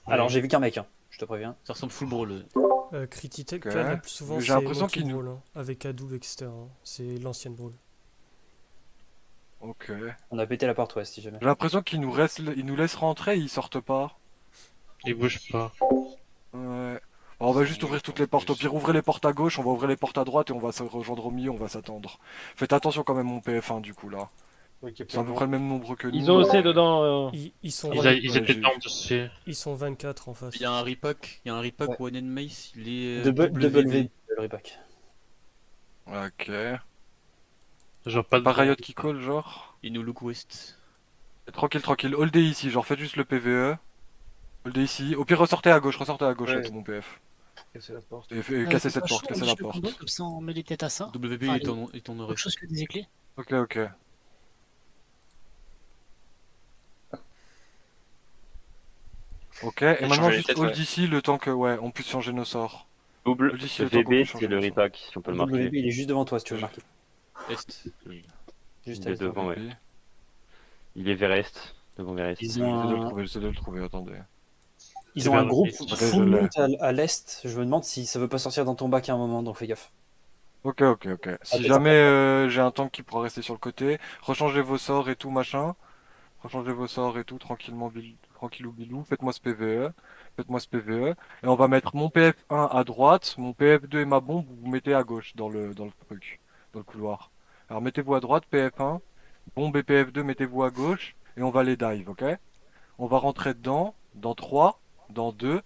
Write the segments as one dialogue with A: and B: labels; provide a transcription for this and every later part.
A: Alors j'ai vu qu'un mec, hein, je te préviens.
B: Ça ressemble full brawl.
C: Critical,
D: Ok.
C: la plus souvent
D: J'ai
C: c'est
D: l'impression
C: Monkey
D: qu'il nous...
C: Brawl, hein, avec Adoub, etc. hein. C'est l'ancienne Brawl.
D: Ok.
A: On a pété la porte ouest si jamais.
D: J'ai l'impression qu'il nous laisse rentrer et ils sortent pas.
E: Il bouge pas.
D: Ouais. Bon, on va juste ouvrir toutes les portes. Au pire, ouvrez les portes à gauche, on va ouvrir les portes à droite et on va se rejoindre au milieu, on va s'attendre. Faites attention quand même mon PF1 du coup là. C'est à peu près le même nombre que nous.
F: Ils ont aussi dedans.
C: Ils sont,
E: Ils étaient dedans dessus.
C: ils sont 24 en face.
B: Il y a un repack, One and Mace, il est
A: W, le repack.
D: Ok.
E: Genre pas de
D: Pas Riot qui call genre.
B: Il nous look west.
D: Tranquille, tranquille. Holdez ici, genre faites juste le PVE. Holdez ici. Au pire, ressortez à gauche
G: Ouais.
D: avec mon PF.
G: Casser la porte.
D: Et cassez cette porte, cassez la porte.
H: Comme ça, on met les têtes à ça.
B: WP
H: Enfin,
B: est en
H: autre chose que des éclairs.
D: Ok, ok. Ok, et maintenant
I: changer les
D: juste
I: têtes,
D: hold
I: ouais.
D: ici le temps que, ouais, on puisse changer nos sorts.
I: Double
D: Hold ici le temps qu'on
I: VB,
D: puisse changer
I: c'est le
D: nos sorts.
I: repack, si on peut le marquer.
A: WB il est juste devant toi si tu veux le marquer.
B: Est.
A: Juste
I: Il est
A: avec toi.
I: devant, ouais. Il est vers est, devant vers est.
A: Ils
D: J'essaie de le
A: ont
D: trouver, j'essaie de le trouver, attendez.
A: Ils ont un groupe
D: je
A: full
D: l'ai.
A: loot à l'est. Je me demande si ça veut pas sortir dans ton bac à un moment, donc fais gaffe.
D: Ok, ok, ok. Si
A: t'es
D: jamais j'ai un tank qui pourra rester sur le côté, rechangez vos sorts et tout machin. Rechangez vos sorts et tout tranquillement, tranquillou bilou. Faites-moi ce PVE. Faites-moi ce PVE. Et on va mettre mon PF1 à droite, mon PF2 et ma bombe, vous mettez à gauche dans le truc, dans le couloir. Alors mettez-vous à droite, PF1, bombe et PF2, mettez-vous à gauche, et on va les dive, ok? On va rentrer dedans, dans 3, dans 2,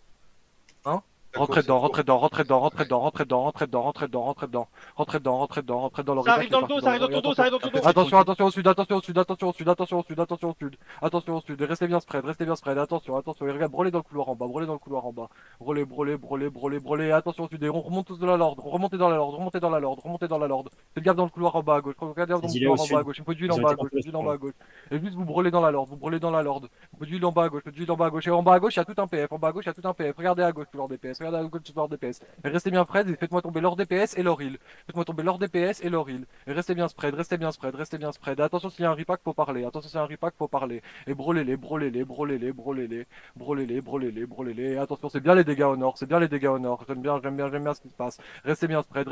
D: 1. Rentrez dedans, rentrez dedans, rentrez dedans, rentrez dedans, rentrez dedans, rentrez dedans, rentrez dedans, rentrez dedans, rentrez dedans, rentrez dedans, rentrez dans
F: Ça arrive dans le dos, ça arrive dans ton dos, ça arrive dans ton dos.
D: Attention, attention au sud, attention au sud, attention au sud, attention au sud, attention au sud, attention au sud, et restez bien spread, attention, attention, et regarde, brûlez dans le couloir en bas, brûlez dans le couloir en bas, brûlez, brûlez, brûlez, brûlez, brûlez, attention au sud, et on remonte tous de la lorde, remontez dans la lorde, remontez dans la lorde, remontez dans la lorde, faites gaffe dans le couloir en bas à gauche, regardez dans le
A: Dis-le
D: couloir
A: au
D: en bas à
A: sud.
D: gauche, il faut d'huile
A: Ils
D: en
A: ont
D: bas à
A: été
D: gauche,
A: en
D: d'huile en bas à gauche, et juste vous brûlez dans la lorde, vous brûlez dans la lorde, vous d'huile en bas à gauche, d'huile en bas à gauche, et en bas à gauche il y a tout un PF, en bas à gauche il y a tout un PF, regardez à gauche tout leur DPS, regardez à gauche tout leur DPS, et restez bien Fred, et faites-moi tomber leur DPS et leur heal. Faites-moi tomber leur DPS et leur heal. Et restez bien spread, restez bien spread, restez bien spread. Et attention s'il y a un repack, faut parler. Attention s'il y a un repack, faut parler. Et brûlez-les, brûlez-les, brûlez-les, brûlez-les, brûlez-les, brûlez-les, brûlez-les. Et attention, c'est bien les dégâts au nord, c'est bien les dégâts au nord. J'aime bien ce qui se passe. Restez bien spread,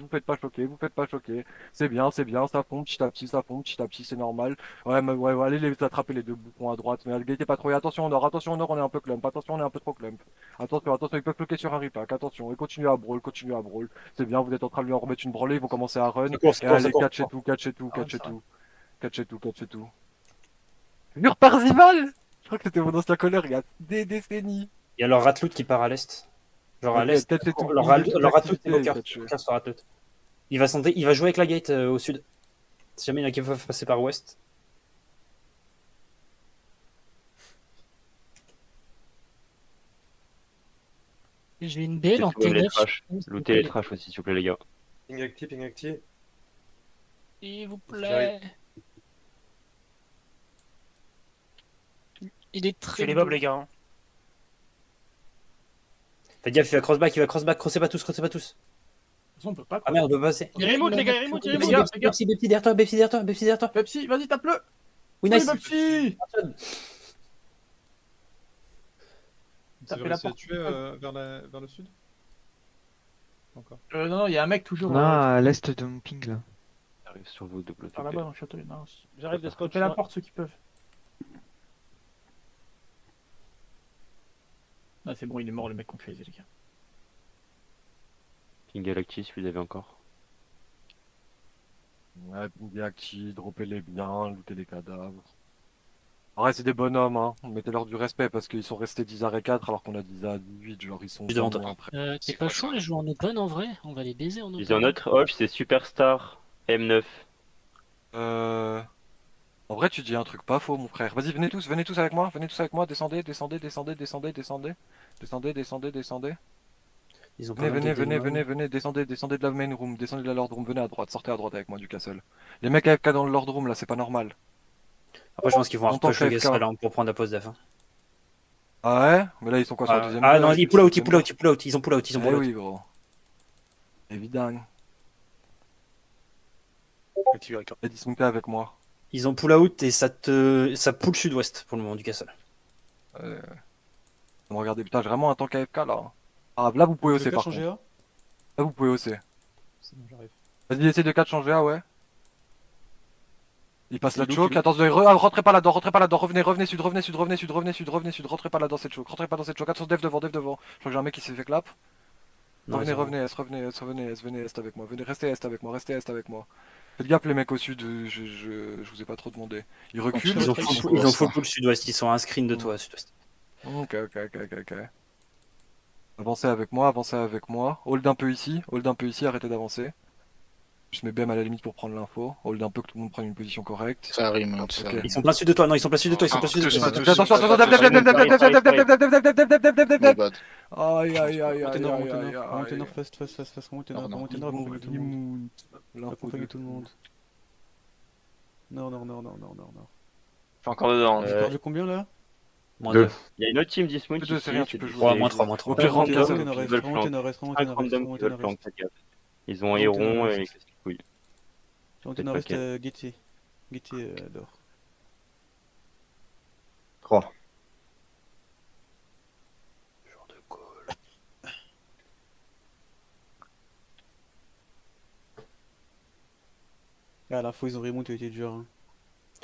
D: vous faites pas choquer, vous faites pas choquer. C'est bien, ça fond petit à petit, ça fond petit à petit, c'est normal. Ouais, mais ouais, allez les attraper les deux boucons à droite. Mais gagnez pas trop. Et attention au nord, on est un peu clump. Attention, on est un peu trop clump. Attention, attention, ils peuvent bloquer sur un repack. Attention, et continuez à brawl, continuez à brawl. C'est bien, vous êtes en train de lui en remettre une branlée, ils vont commencer à run.
A: Secours,
D: Et
A: secours,
D: allez,
A: secours.
D: catch et tout, catch et tout,
G: Ah,
D: catch et
G: ça va.
D: tout. Catch et tout, catch et tout. Mur Parzival! Je crois que c'était mon ancien collègue il y a des décennies.
A: Il y a leur ratloot qui part à l'est. Genre à
D: Ok,
A: l'est.
D: catch et tout.
A: Leur ratloot
D: Activité,
A: est au cœur.
D: catch.
A: Au cœur, ce ratloot. Il va jouer avec la gate au sud. Si jamais il y en a qui peuvent passer par ouest.
H: J'ai une belle en
I: Lootez les
H: T9.
I: trash. Lootez les trash aussi, s'il vous plaît, les gars.
G: Ping actif, ping actif.
H: S'il vous plaît. Il est très.
J: Fais les mobs, les gars. Hein.
A: Faites gaffe, il va crossback, crossez pas tous, crossez pas tous.
G: De toute façon, on peut pas.
A: Ah merde, on peut passer.
F: Il remote, les gars, il remote, il
A: Bepsi,
F: remote.
A: Bepsi, Bepsi derrière toi, Bepsi derrière toi, Bepsi derrière toi.
G: Pepsi, vas-y, tape-le.
A: Oui, nice.
G: Pepsi.
K: Ça
G: Tapez
K: veut
G: la
K: essayer de
G: porte.
K: tuer vers le sud? Encore.
G: Non, non, il y a un mec toujours.
L: Ah, à l'est de mon ping là.
I: J'arrive sur vous, double
G: Par là-bas dans le château, il y en a un.
F: J'arrive de scotch.
G: Tapez la porte ceux qui peuvent. Ah, c'est bon, il est mort le mec qu'on fait, les gars.
I: Ping Galactis, vous l'avez encore.
D: Ouais, bien actifs, droppez-les bien, lootez les cadavres. Ouais, c'est des bonhommes, hein. Mettez-leur du respect parce qu'ils sont restés 10 arrêts 4 alors qu'on a 10 à 8, genre ils sont
A: Juste devant
D: vraiment
A: toi.
D: après.
H: T'es pas chaud les jouer en open en vrai? On va les baiser en
I: Ils ont
H: open.
I: notre Hodge, c'est Superstar M9.
D: En vrai, tu dis un truc pas faux, mon frère. Vas-y, venez tous avec moi, descendez, descendez, descendez, descendez, descendez, descendez, descendez, descendez.
A: Ils ont pas
D: Venez,
A: mal de
D: venez, venez,
A: démons.
D: venez, venez, descendez de la main room, descendez de la lord room, venez à droite, sortez à droite avec moi du castle. Les mecs AFK dans le lord room là, c'est pas normal.
A: Après, je pense qu'ils vont
D: Longtemps
A: repush le
D: FK.
A: castle là, pour prendre la pause d'af.
D: Ah ouais? Mais là, ils sont quoi sur le deuxième
A: Ah
D: mur,
A: non,
D: ils
A: ils pull out, ils pull out, ils pull out, ils ont pull out, ils ont
D: Eh
A: pull out.
D: oui, gros. Évidemment. Et dismonter avec moi.
A: Ils ont pull out et ça pull sud-ouest pour le moment du castle.
D: Regardez, putain, j'ai vraiment un tank AFK là. Ah, là vous pouvez
K: Le
D: osser
K: 4
D: par
K: changer
D: contre.
K: A.
D: Là vous pouvez osser.
K: C'est bon, j'arrive.
D: Vas-y, essaye de 4 changer A, ouais. Il passe la
B: Il look,
D: choke,
B: il look.
D: attention, rentrez pas là-dedans, revenez sud, rentrez pas là-dedans cette choke, attention, dev devant. Je crois que j'ai un mec qui s'est fait clap.
A: Non, ils ont-
D: Revenez est avec moi, restez est avec moi. Faites gaffe les mecs au sud, je vous ai pas trop demandé. Ils reculent.
A: Ils ont full pull sud-ouest, ils sont à un screen de toi à sud-ouest.
D: Ok. Avancez avec moi. Hold un peu ici, arrêtez d'avancer. Je mets BM à la limite pour prendre l'info. Hold un peu que tout le monde prenne une position correcte.
J: Ça remonte, ça
D: Ok.
J: remonte.
A: Ils sont plein sud de toi, non, ils sont plein sud de toi, ils sont plein sud de
J: tous,
A: toi.
J: tous.
D: Attention, dev.
J: My bad.
D: Aïe.
K: Remontez nord, remontez nord, fast, remontez nord,
J: Non,
K: remontez nord, accompagnez tout le monde. Accompagnez tout le monde. Nord.
I: Je suis encore dedans.
K: J'ai perdu combien là?
A: Moins
E: Deux.
A: deux.
I: Il y a une autre team Dismount
D: Deux, c'est rien, tu peux jouer.
A: 3, moins 3, moins 3.
D: Au pire, rentre
K: Remontez
D: castle.
K: nord-est,
I: veulent
K: remontez
I: flanc.
K: nord-est, remontez
I: 5
K: nord-est,
I: random qui
K: remontez
I: veulent flank,
K: nord-est.
I: faites gaffe. Ils ont
K: Remontez
I: Héron
K: nord-est.
I: et cassent les couilles.
K: Remontez
I: Faites
K: nord-est,
I: paquet.
K: Gaîté d'or.
I: 3.
A: Jour de call.
K: Ah, l'info, ils ont remonté, était dur. Hein.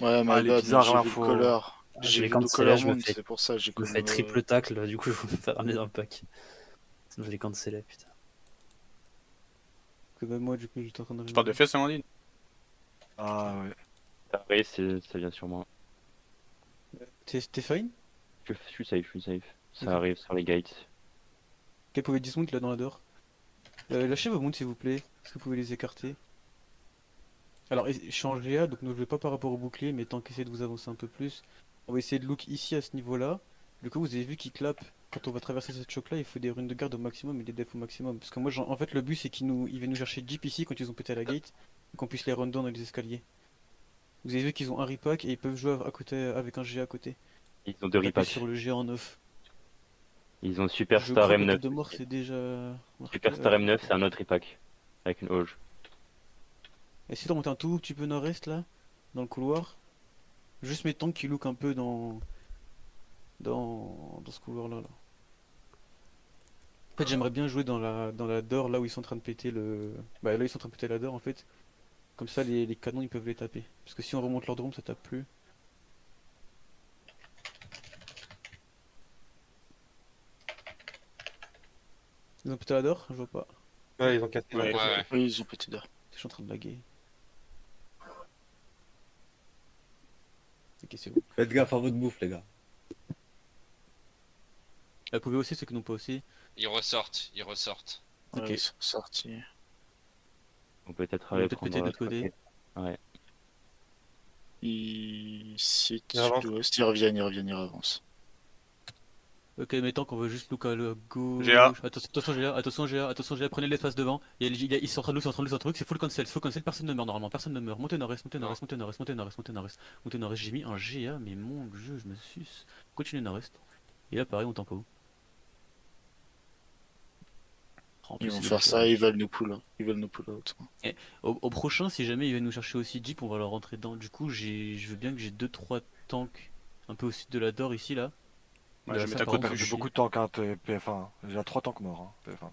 J: Ouais, my
D: Ah, elle est
J: bad,
D: bizarre,
J: j'ai vu
D: l'info.
J: le color.
A: Je
J: J'ai
A: vais
J: vu le
A: canceller,
J: color
A: je me
J: mount,
A: fais-
J: c'est pour ça, j'ai
A: Je me fais triple tacle, du coup je vais me faire ramener dans le pack. Sinon je les canceller, putain.
K: Que même moi, du coup, j'étais en train de.
J: Tu parles de fesses, Amandine?
D: Ah ouais.
I: Après, ça vient sur moi.
K: T'es fine?
I: Je suis safe. Ça
K: Ok.
I: arrive sur les gates.
K: Quel pouvez dismount là dans la door? Lâchez vos mounts s'il vous plaît. Est-ce que vous pouvez les écarter? Alors, je suis en GA, donc ne jouez pas par rapport au bouclier, mais tant qu'essayez de vous avancer un peu plus. On va essayer de look ici à ce niveau-là. Du coup, vous avez vu qu'il clap. Quand on va traverser cette choc là, il faut des runes de garde au maximum et des defs au maximum. Parce que moi, en fait, le but c'est qu'ils viennent nous chercher Jeep ici quand ils ont pété à la gate. Et qu'on puisse les run down dans les escaliers. Vous avez vu qu'ils ont un repack et ils peuvent jouer à côté avec un GA à côté.
I: Ils ont 2
K: Tapez
I: repacks.
K: sur le GA en off.
I: Ils ont
K: Je
I: Superstar
K: crois que la
I: M9.
K: tête de mort c'est déjà marqué.
I: Superstar M9, c'est un autre repack. Avec une Auge.
K: Essayez de remonter un tout petit peu nord-est là, dans le couloir. Juste mes tanks qui look un peu dans ce couloir là. En fait j'aimerais bien jouer dans la door là où ils sont en train de péter le. Bah là ils sont en train de péter la door en fait. Comme ça les canons ils peuvent les taper. Parce que si on remonte leur drone ça tape plus. Ils ont pété la door? Je vois pas.
E: Ouais, ils ont cassé.
J: Ouais, oui, ils ont pété d'or.
K: Je suis en train de laguer. Ok c'est bon.
M: Faites gaffe à votre bouffe, les gars.
K: Vous pouvez aussi ceux qui n'ont pas aussi.
J: Ils ressortent.
K: Ok.
J: Ouais, ils sont sortis.
I: On peut peut-être
K: On va
I: aller
K: peut-être
I: prendre
K: péter de
I: notre
K: l'autre côté.
I: Ouais.
J: Ils citent
E: Ils avancent.
J: sud-ouest, ils reviennent, ils avancent.
K: Ok, mais tant qu'on veut juste look à la gauche.
J: GA.
K: Attention GA, prenez l'espace devant. Ils sont en train de look, c'est full cancel, personne ne meurt normalement, personne ne meurt. Montez nord-est, j'ai mis un GA, mais mon jeu, je me suce. Continuez nord-est. Et là, pareil, on tempo. En plus,
J: Ils vont
K: il est
J: faire
K: chaud.
J: ça, ils veulent nous pull out.
K: Au prochain, si jamais ils viennent nous chercher aussi Jeep, on va leur rentrer dedans. Du coup, je veux bien que j'ai 2-3 tanks un peu au sud de la door ici là.
J: Ouais, je vais mettre à
K: Par
J: côté.
K: contre,
D: J'ai beaucoup de tanks, hein, PF1. J'ai 3 tanks morts, hein, PF1.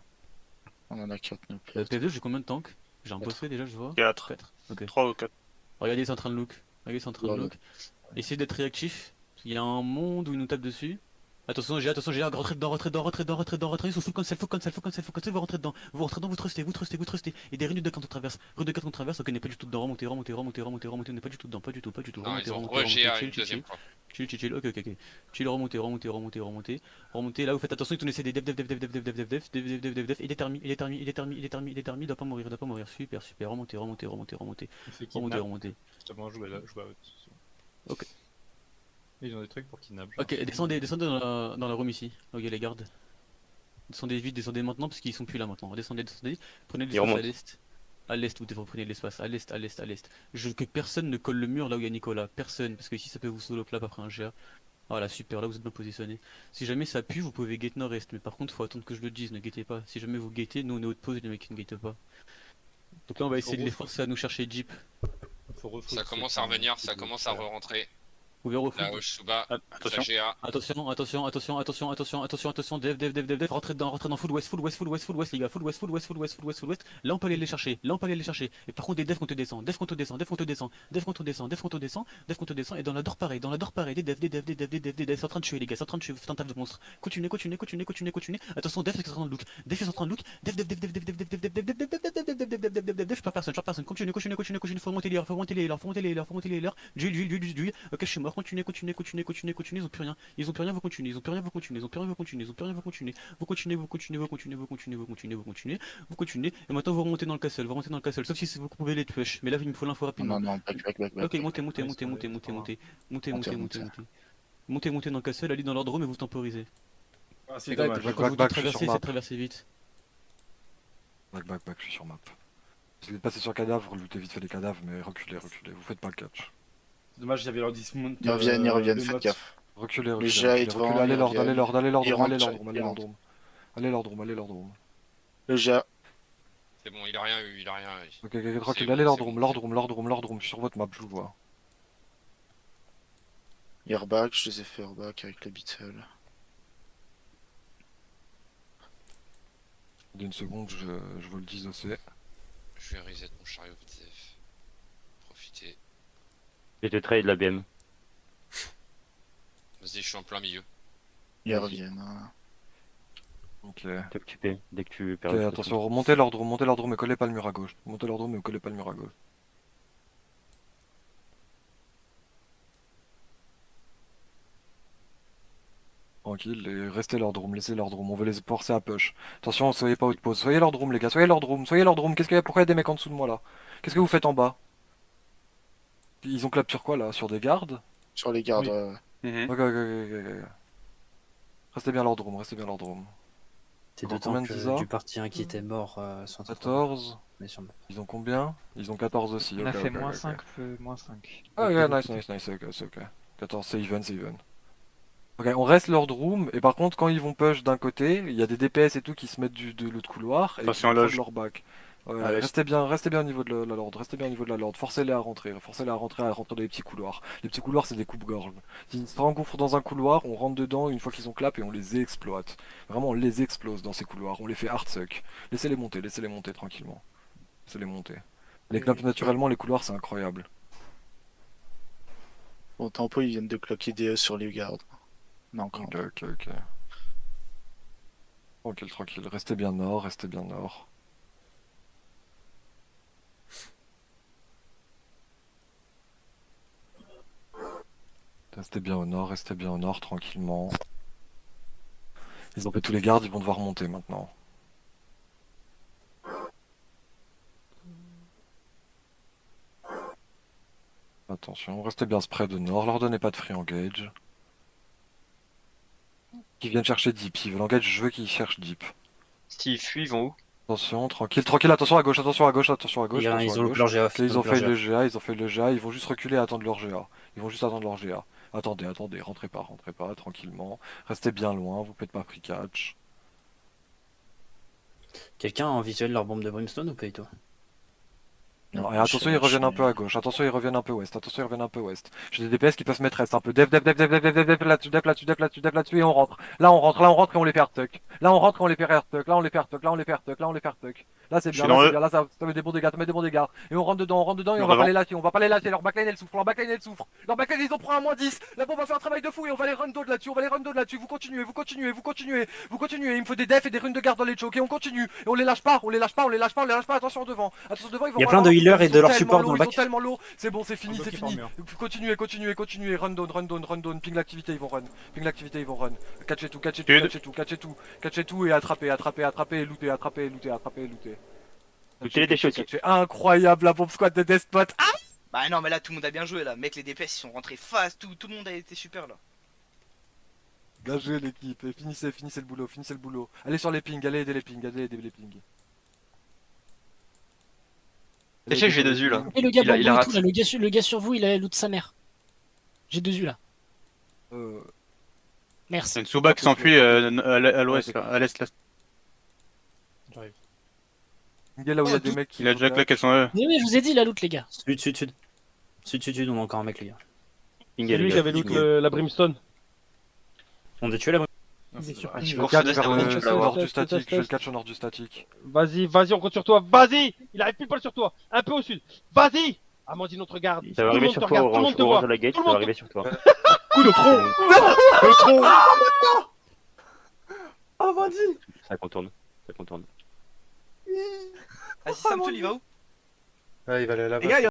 J: On en a 4, nous.
K: P2, j'ai combien de tanks? J'ai un bossé déjà, je vois.
J: 4.
K: 4. Ok.
J: 3 ou 4.
K: Regardez, c'est en train de look. Essayez d'être réactif. Il y a un monde où ils nous tapent dessus. Attention, rentrez dedans, ils sont full cancel, vous rentrez dedans, vous trustez. Et des runes de 4 qu'on traverse, ok, on n'est pas du tout dedans, remontez, on n'est pas du tout dedans, pas du tout. Remontez, chill, ok. Chill, remontez, là vous faites attention, ils laissez des dev, il est terminé, il doit pas mourir, super, remontez.
M: Justement, je vais à
K: Ok.
M: Ils ont des trucs pour kidnap.
K: Ok, descendez dans la room ici, ok les gardes. Descendez vite, descendez maintenant parce qu'ils sont plus là maintenant. Descendez, prenez
I: Ils
K: l'espace
I: remontent.
K: à l'est. À l'est, vous prenez l'espace, à l'est. Que personne ne colle le mur là où il y a Nicolas, personne, parce que ici ça peut vous solo clap après un GA. Voilà, super, là vous êtes bien positionné. Si jamais ça pue, vous pouvez gate nord-est, mais par contre faut attendre que je le dise, ne guettez pas. Si jamais vous guettez, nous on est haute pause et les mecs qui ne guettent pas. Donc là on va essayer de les forcer à nous chercher Jeep.
M: Ça commence à revenir, ça commence à re-rentrer.
K: Ouvert au foot.
N: La hoche sous bas.
M: Attention.
N: GA.
K: Attention, dev, rentrez dans full west, les gars, full west. Là on peut aller les chercher, Et par contre des devs qu'on te descend, dev qu'on te descend, et dans la door pareil, des devs, c'est en train de tuer les gars, c'est en train de tuer, faites un taf de monstre. Continuez. Attention, dev, c'est en train de look, dev, je perds personne, continue, faut monter les heures, Jules, ok je suis mort, continuez, ils ont plus rien, vous continuez, et maintenant vous remontez dans le castle, sauf si vous pouvez les push, mais là il me faut l'info rapidement.
J: Non, back.
K: Ok, montez dans le castle, allez dans l'ordre mais vous temporisez.
A: Ah, c'est
K: Quand
A: dommage.
K: vous traversez, c'est traverser vite.
D: Back, je suis sur map. Si vous êtes passé sur cadavre, lootez vite fait les cadavres, mais reculez, vous faites pas le catch.
A: C'est dommage, j'avais leur dismount.
J: Ils reviennent, faites gaffe.
D: Reculez,
J: Le GA est devant,
D: allez
J: ils
D: l'ordre,
J: reviennent. Ils rentrent.
D: allez l'ordre.
J: Le GA.
N: C'est bon, il a rien eu.
D: Ok,
N: C'est
D: tranquille,
N: bon,
D: allez
N: c'est
D: l'ordre, je suis sur votre map, je vous vois.
J: Airback, je les ai fait airback avec la Beetle.
D: D'une seconde, je veux le disosser.
N: Je vais reset mon chariot PTF. Profitez.
I: J'ai te trade la BM.
N: Vas-y, je suis en plein milieu.
J: Ils reviennent. Hein.
D: Ok.
I: T'es occupé dès que tu perds.
D: Ok, attention, remontez l'ordre, mais collez pas le mur à gauche. Tranquille, et restez l'ordre room, laissez l'ordre room, on veut les forcer à push. Attention, soyez pas out pause, soyez l'ordre room les gars, soyez l'ordre room. Qu'est-ce qu'il y a, pourquoi il y a des mecs en dessous de moi là? Qu'est-ce que vous faites en bas? Ils ont clap sur quoi là? Sur des gardes?
J: Sur les gardes.
D: Ok. Restez bien l'ordre room,
A: C'est
D: Encore
A: d'autant
D: combien de
A: que
D: Ziza
A: du parti 1 qui était mort sont
D: 14.
A: Mais sur map.
D: Ils ont combien? Ils ont 14 aussi.
L: On a
D: ok,
L: fait
D: ok,
L: moins
D: ok.
L: 5, moins 5.
D: Ok, nice, ok. 14, c'est even. Ok, on reste l'ordre room, et par contre, quand ils vont push d'un côté, il y a des DPS et tout qui se mettent de l'autre couloir, et
E: Attention,
D: qui prennent
E: loge.
D: leur back. Ouais,
E: Allez.
D: restez bien au niveau de la lord, forcez-les à rentrer, dans les petits couloirs. Les petits couloirs, c'est des coupes-gorges. S'ils se engouffrent dans un couloir, on rentre dedans une fois qu'ils ont clap et on les exploite. Vraiment, on les explose dans ces couloirs, on les fait hardsuck. Laissez-les monter tranquillement. Laissez-les monter. Les claps naturellement, les couloirs, c'est incroyable.
J: Bon, tempo, ils viennent de cloquer des sur les gardes. Non, encore.
D: Ok. Tranquille, restez bien nord. Restez bien au nord, tranquillement. Ils ont fait tous les gardes, ils vont devoir monter maintenant. Attention, restez bien spread au nord, leur donnez pas de free engage. Qui viennent chercher deep, ils veulent engage, je veux qu'ils cherchent deep.
I: S'ils fuient, ils vont où?
D: Attention, tranquille, attention à gauche.
A: Ils ont loupé leur GA.
D: Ils ont fait le GA, ils vont juste reculer et attendre leur GA. Attendez, rentrez pas, tranquillement. Restez bien loin, vous faites pas free catch.
A: Quelqu'un a en visuel leur bombe de brimstone ou pas, toi?
D: Non, et attention, ils reviennent un peu à gauche, attention, ils reviennent un peu ouest. J'ai des DPS qui peuvent se mettre reste un peu. Dev là-dessus, et on rentre. Là, on rentre et on les fait hardtuck. Là, c'est bien, là, ça met des bons dégâts, Et on rentre dedans, et on va pas les lâcher, leur backline elle souffre. Leur backline ils ont pris un -10. La bombe va faire un travail de fou et on va les run d'eau là-dessus, Vous continuez. Il me faut des defs et des runes de garde dans les chokes et on continue. Et on les lâche pas, attention devant, ils vont.
A: Il y a plein de healers et de leur support dans le back.
D: Ils sont tellement lourds, c'est bon, c'est fini. Continuez. Run down. Ping l'activité, ils vont run. Catchez tout et attrapez, et looter.
I: Lootez les déchets aussi.
D: Incroyable la bombe squad de Despot. Ah
O: Bah non, mais là tout le monde a bien joué là. Mec, les DPS ils sont rentrés fast, tout le monde a été super là.
D: Bien joué l'équipe, et finissez le boulot. Allez sur les pings, allez aider les pings.
I: Sachez, j'ai 2 U là.
H: Et le gars,
I: Il a raté.
H: le gars sur vous, il a loot sa mère. J'ai 2 U là. Merci.
E: C'est une Suba qui s'enfuit à l'ouest, à l'est là.
F: J'arrive.
D: Là où il y a des mecs qui.
E: Il a déjà claqué son E.
H: Mais oui, je vous ai dit la loot, les gars.
A: Sud, on a encore un mec, les gars.
I: Ping
P: C'est lui qui avait loot la brimstone.
A: On a tué la
G: Il est sur
D: Je
G: ping.
D: le catch vers le nord du statique. Je le catch au nord du statique.
P: Vas-y, vas-y, on compte sur toi. Vas-y. Il arrive pile poil sur toi. Un peu au sud. Vas-y. Amandine, on te regarde.
I: Ça va
P: Tout le
I: arriver
P: monde
I: sur
P: te
I: toi,
P: regarde. Tout le
I: orange,
P: monde te
I: orange
P: voit.
I: à la gate,
P: Tout
I: ça
P: le
I: va
P: monde
I: arriver sur toi.
P: Coup de tronc.
J: Le tronc.
G: Amandine.
I: Ça contourne. Ça contourne.
O: Ah, si Samsung il va où?
M: Ah, il va aller là-bas.
G: Les gars,